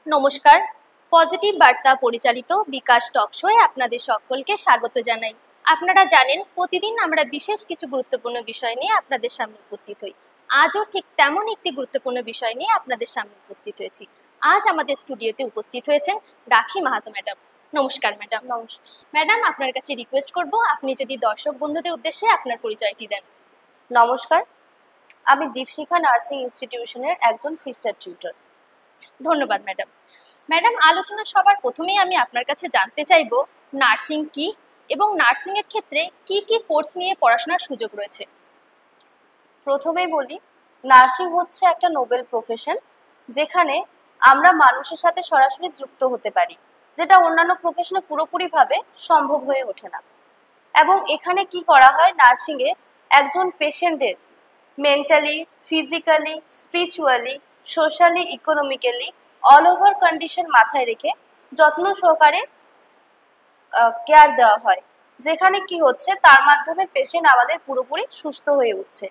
নমস্কার, পজিটিভ বার্তা পরিচালিত বিকাশ টক শোয়ে আপনাদের সকলকে স্বাগত জানাই। আপনারা জানেন প্রতিদিন আমরা বিশেষ কিছু গুরুত্বপূর্ণ বিষয় নিয়ে আপনাদের সামনে উপস্থিত হই। আজও ঠিক তেমন একটি গুরুত্বপূর্ণ বিষয় নিয়ে আপনাদের সামনে উপস্থিত হয়েছি। আজ আমাদের স্টুডিওতে উপস্থিত হয়েছেন রাখি মাহাতো ম্যাডাম। নমস্কার ম্যাডাম। নমস্কার ম্যাডাম, আপনার কাছে রিকোয়েস্ট করব আপনি যদি দর্শক বন্ধুদের উদ্দেশ্যে আপনার পরিচয়টি দেন। নমস্কার, আমি দীপশিখা নার্সিং ইনস্টিটিউশনের একজন সিস্টার টিউটর। ধন্যবাদ ম্যাডাম। ম্যাডাম, আলোচনা সবার প্রথমেই আমি আপনার কাছে জানতে চাইব নার্সিং কি এবং নার্সিং এর ক্ষেত্রে কি কি কোর্স নিয়ে পড়াশোনার সুযোগ রয়েছে। প্রথমেই বলি, নার্সিং হচ্ছে একটা নোবেল প্রফেশন, যেখানে আমরা মানুষের সাথে সরাসরি যুক্ত হতে পারি, যেটা অন্যান্য প্রফেশনে পুরোপুরিভাবে সম্ভব হয়ে ওঠে না। এবং এখানে কি করা হয়, নার্সিংয়ে একজন পেশেন্টের mentally, physically, spiritually, socially, economically all over condition মাথায় রেখে যত্ন সহকারে কেয়ার দেওয়া হয়, যেখানে কি হচ্ছে তার মাধ্যমে পেশেন্ট আমাদের পুরোপুরি সুস্থ হয়ে উঠছে।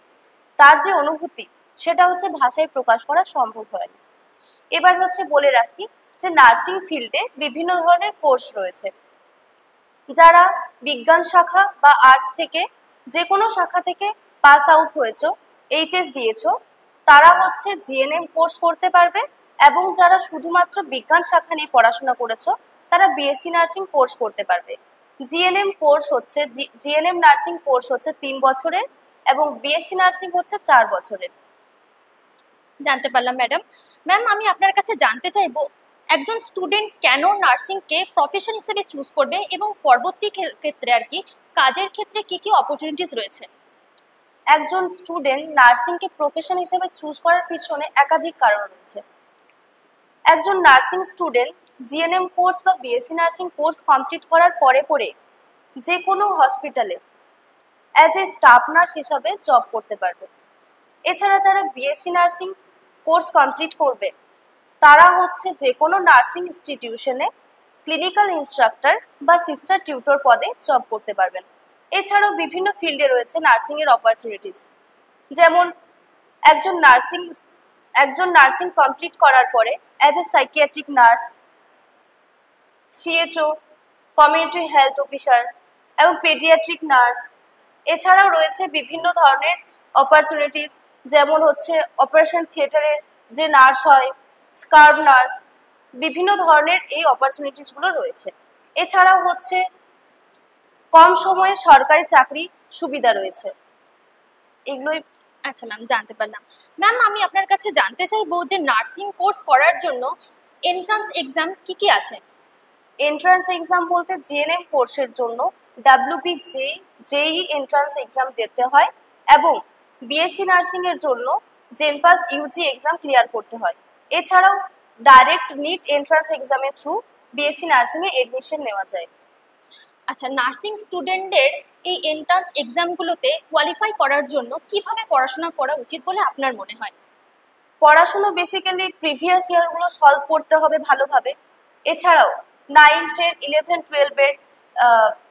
তার যে অনুভূতি সেটা হচ্ছে ভাষায় প্রকাশ করা সম্ভব হয় না। এবার হচ্ছে বলে রাখি যে নার্সিং ফিল্ডে বিভিন্ন ধরনের কোর্স রয়েছে। যারা বিজ্ঞান শাখা বা আর্টস থেকে যে কোনো শাখা থেকে পাস আউট হয়েছো, এইচএস দিয়েছো, তারা হচ্ছে জিএনএম কোর্স করতে পারবে। এবং যারা শুধুমাত্র বিজ্ঞান শাখা নিয়ে পড়াশোনা করেছো, তারা বিএসসি নার্সিং কোর্স করতে পারবে। জিএনএম নার্সিং কোর্স হচ্ছে 3 বছরের এবং বিএসসি নার্সিং হচ্ছে 4 বছরের। জানতে পারলাম ম্যাডাম। ম্যাম, আমি আপনার কাছে জানতে চাইবো একজন স্টুডেন্ট কেন নার্সিংকে প্রফেশন হিসেবে চুজ করবে এবং পরবর্তী ক্ষেত্রে আর কি কাজের ক্ষেত্রে কি কি অপরচুনিটিস রয়েছে। একজন স্টুডেন্ট নার্সিংকে প্রফেশন হিসেবে চুজ করার পিছনে একাধিক কারণ রয়েছে। একজন নার্সিং স্টুডেন্ট জিএনএম কোর্স বা বিএসসি নার্সিং কোর্স কমপ্লিট করার পরে যে কোনো হসপিটালে অ্যাজ এ স্টাফ নার্স হিসাবে জব করতে পারবে। এছাড়া যারা বিএসসি নার্সিং কোর্স কমপ্লিট করবে, তারা হচ্ছে যে কোনো নার্সিং ইনস্টিটিউশনে ক্লিনিক্যাল ইনস্ট্রাক্টর বা সিস্টার টিউটর পদে জব করতে পারবেন। এছাড়াও বিভিন্ন ফিল্ডে রয়েছে নার্সিংয়ের অপরচুনিটিস, যেমন একজন নার্সিং কমপ্লিট করার পরে as a psychiatric nurse, সিএচও, community health officer এবং পেডিয়াট্রিক নার্স। এছাড়াও রয়েছে বিভিন্ন ধরনের অপরচুনিটিস, যেমন হচ্ছে অপারেশন থিয়েটারে যে নার্স হয়, স্কার্ভ নার্স, বিভিন্ন ধরনের এই অপরচুনিটিসগুলো রয়েছে। এছাড়াও হচ্ছে কম সময়ে সরকারি চাকরি সুবিধা রয়েছে। এগুলোই। আচ্ছা ম্যাম, জানতে পারলাম। ম্যাম, আমি আপনার কাছে জানতে চাইবো যে নার্সিং কোর্স করার জন্য এন্ট্রান্স এক্সাম কি কি আছে। এন্ট্রান্স এক্সাম বলতে জিএনএম কোর্সের জন্য জেই এন্ট্রান্স এক্সাম দিতে হয় এবং বিএসসি নার্সিং এর জন্য জেনপাস ইউজি এক্সাম ক্লিয়ার করতে হয়। এছাড়াও ডাইরেক্ট নিট এন্ট্রান্স এক্সামের থ্রু বিএসসি নার্সিং এ এডমিশন নেওয়া যায়। আচ্ছা, নার্সিং স্টুডেন্টদের এই এন্ট্রান্স এক্সামগুলোতে কোয়ালিফাই করার জন্য কিভাবে পড়াশোনা করা উচিত বলে আপনার মনে হয়? পড়াশুনো বেসিক্যালি প্রিভিয়াস ইয়ারগুলো সলভ করতে হবে ভালোভাবে। এছাড়াও 9, 10, 11, 12-এর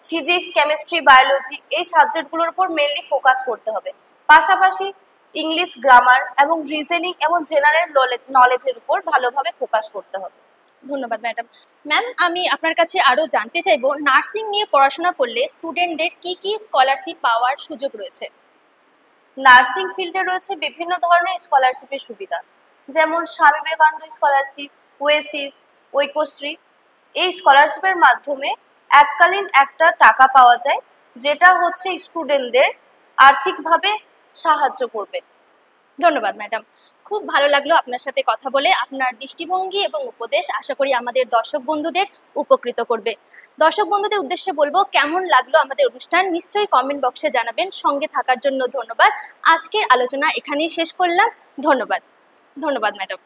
ফিজিক্স, কেমিস্ট্রি, বায়োলজি এই সাবজেক্টগুলোর উপর মেনলি ফোকাস করতে হবে। পাশাপাশি ইংলিশ, গ্রামার এবং রিজনিং এবং জেনারেল নলেজের উপর ভালোভাবে ফোকাস করতে হবে। ধন্যবাদ ম্যাডাম। ম্যাম, আমি আপনার কাছে আরও জানতে চাইবো নার্সিং নিয়ে পড়াশোনা করলে স্টুডেন্টদের কি কি স্কলারশিপ পাওয়ার সুযোগ রয়েছে। নার্সিং ফিল্ডে রয়েছে বিভিন্ন ধরনের স্কলারশিপের সুবিধা, যেমন স্বামী বিবেকানন্দ স্কলারশিপ, ওয়েসিস, ঐক্যশ্রী। এই স্কলারশিপের মাধ্যমে এককালীন একটা টাকা পাওয়া যায়, যেটা হচ্ছে স্টুডেন্টদের আর্থিকভাবে সাহায্য করবে। ধন্যবাদ ম্যাডাম। খুব ভালো লাগলো আপনার সাথে কথা বলে। আপনার দৃষ্টিভঙ্গি এবং উপদেশ আশা করি আমাদের দর্শক বন্ধুদের উপকৃত করবে। দর্শক বন্ধুদের উদ্দেশ্যে বলবো, কেমন লাগলো আমাদের অনুষ্ঠান নিশ্চয়ই কমেন্ট বক্সে জানাবেন। সঙ্গে থাকার জন্য ধন্যবাদ। আজকের আলোচনা এখানেই শেষ করলাম। ধন্যবাদ ম্যাডাম।